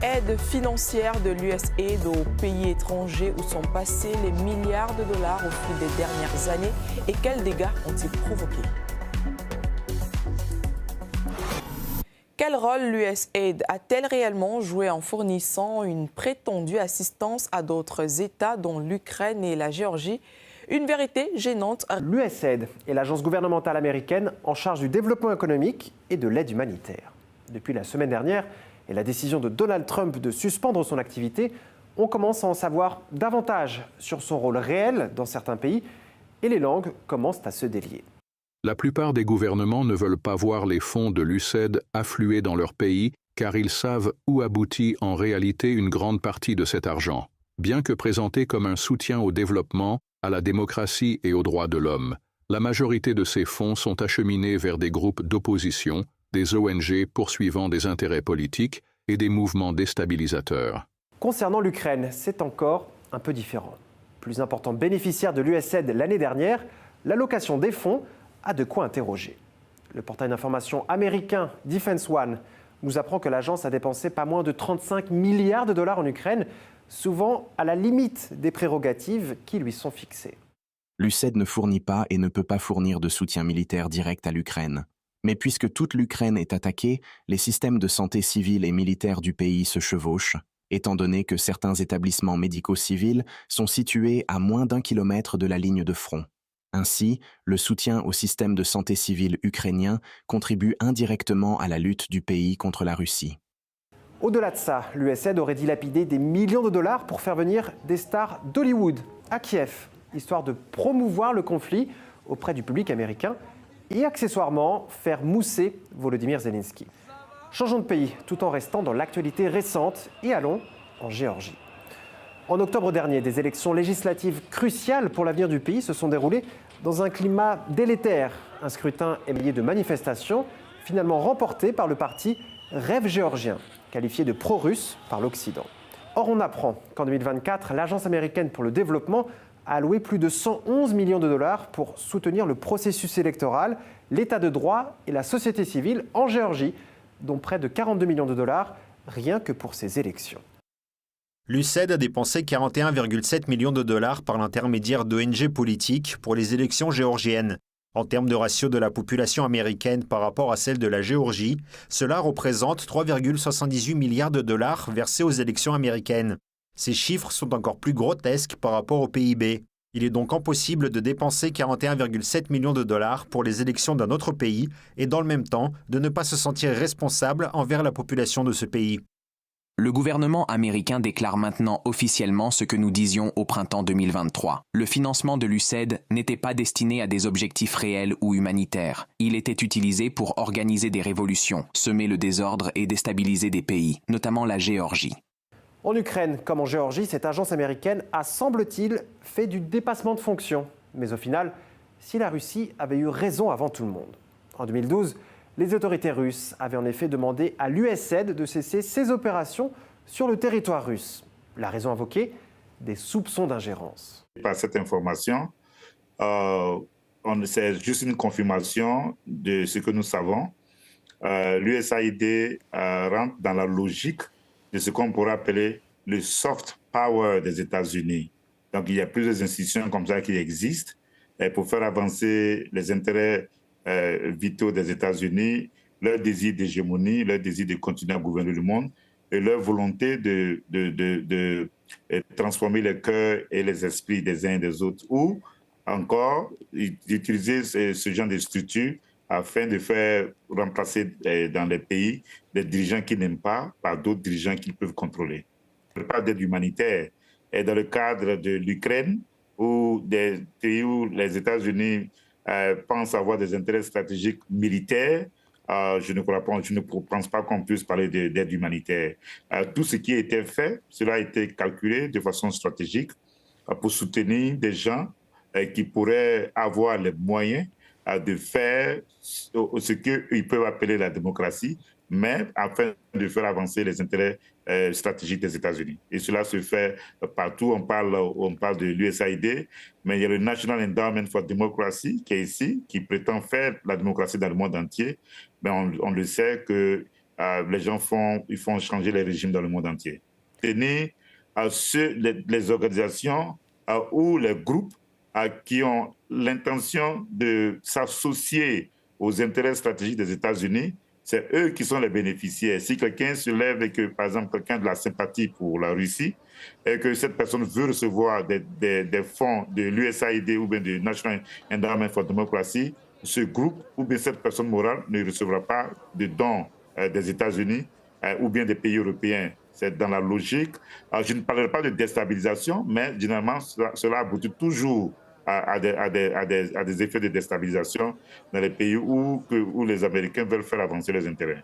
Aide financière de l'USAID aux pays étrangers où sont passés les milliards de dollars au fil des dernières années et quels dégâts ont-ils provoqués? Quel rôle l'USAID a-t-elle réellement joué en fournissant une prétendue assistance à d'autres États dont l'Ukraine et la Géorgie? Une vérité gênante. L'USAID est l'agence gouvernementale américaine en charge du développement économique et de l'aide humanitaire. Depuis la semaine dernière et la décision de Donald Trump de suspendre son activité, on commence à en savoir davantage sur son rôle réel dans certains pays et les langues commencent à se délier. La plupart des gouvernements ne veulent pas voir les fonds de l'USAID affluer dans leur pays car ils savent où aboutit en réalité une grande partie de cet argent. Bien que présenté comme un soutien au développement, à la démocratie et aux droits de l'homme, la majorité de ces fonds sont acheminés vers des groupes d'opposition, des ONG poursuivant des intérêts politiques et des mouvements déstabilisateurs. Concernant l'Ukraine, c'est encore un peu différent. Plus important bénéficiaire de l'USAID l'année dernière, l'allocation des fonds a de quoi interroger. Le portail d'information américain Defense One nous apprend que l'agence a dépensé pas moins de 35 milliards de dollars en Ukraine, souvent à la limite des prérogatives qui lui sont fixées. L'USAID ne fournit pas et ne peut pas fournir de soutien militaire direct à l'Ukraine. Mais puisque toute l'Ukraine est attaquée, les systèmes de santé civile et militaire du pays se chevauchent, étant donné que certains établissements médico-civils sont situés à moins d'1 kilomètre de la ligne de front. Ainsi, le soutien au système de santé civile ukrainien contribue indirectement à la lutte du pays contre la Russie. Au-delà de ça, l'USAID aurait dilapidé des millions de dollars pour faire venir des stars d'Hollywood à Kiev, histoire de promouvoir le conflit auprès du public américain et accessoirement faire mousser Volodymyr Zelensky. Changeons de pays tout en restant dans l'actualité récente et allons en Géorgie. En octobre dernier, des élections législatives cruciales pour l'avenir du pays se sont déroulées dans un climat délétère. Un scrutin émaillé de manifestations, finalement remporté par le parti Rêve géorgien, qualifié de pro-russe par l'Occident. Or, on apprend qu'en 2024, l'Agence américaine pour le développement a alloué plus de 111 millions de dollars pour soutenir le processus électoral, l'état de droit et la société civile en Géorgie, dont près de 42 millions de dollars rien que pour ces élections. L'USAID a dépensé 41,7 millions de dollars par l'intermédiaire d'ONG politiques pour les élections géorgiennes. En termes de ratio de la population américaine par rapport à celle de la Géorgie, cela représente 3,78 milliards de dollars versés aux élections américaines. Ces chiffres sont encore plus grotesques par rapport au PIB. Il est donc impossible de dépenser 41,7 millions de dollars pour les élections d'un autre pays et dans le même temps de ne pas se sentir responsable envers la population de ce pays. Le gouvernement américain déclare maintenant officiellement ce que nous disions au printemps 2023. Le financement de l'USAID n'était pas destiné à des objectifs réels ou humanitaires. Il était utilisé pour organiser des révolutions, semer le désordre et déstabiliser des pays, notamment la Géorgie. En Ukraine, comme en Géorgie, cette agence américaine a, semble-t-il, fait du dépassement de fonction. Mais au final, si la Russie avait eu raison avant tout le monde. En 2012, les autorités russes avaient en effet demandé à l'USAID de cesser ses opérations sur le territoire russe. La raison invoquée, des soupçons d'ingérence. Par cette information, c'est juste une confirmation de ce que nous savons. L'USAID rentre dans la logique de ce qu'on pourrait appeler le soft power des États-Unis. Donc il y a plusieurs institutions comme ça qui existent pour faire avancer les intérêts vitaux des États-Unis, leur désir d'hégémonie, leur désir de continuer à gouverner le monde et leur volonté de transformer les cœurs et les esprits des uns et des autres, ou encore d'utiliser ce genre de structures afin de faire remplacer dans les pays des dirigeants qu'ils n'aiment pas par d'autres dirigeants qu'ils peuvent contrôler. Je parle d'aide humanitaire. Et dans le cadre de l'Ukraine, ou des pays où les États-Unis pensent avoir des intérêts stratégiques militaires, je ne pense pas qu'on puisse parler d'aide humanitaire. Tout ce qui a été fait, cela a été calculé de façon stratégique pour soutenir des gens qui pourraient avoir les moyens de faire ce qu'ils peuvent appeler la démocratie, mais afin de faire avancer les intérêts stratégiques des États-Unis. Et cela se fait partout. On parle de l'USAID, mais il y a le National Endowment for Democracy qui est ici, qui prétend faire la démocratie dans le monde entier. Mais on le sait que les gens ils font changer les régimes dans le monde entier. Tenir les organisations ou les groupes qui ont l'intention de s'associer aux intérêts stratégiques des États-Unis, c'est eux qui sont les bénéficiaires. Si quelqu'un se lève et que, par exemple, quelqu'un a de la sympathie pour la Russie et que cette personne veut recevoir des fonds de l'USAID ou bien du National Endowment for Democracy, ce groupe ou bien cette personne morale ne recevra pas de dons des États-Unis ou bien des pays européens. C'est dans la logique. Alors, je ne parlerai pas de déstabilisation, mais généralement, cela aboutit toujours à des effets de déstabilisation dans les pays où les Américains veulent faire avancer leurs intérêts.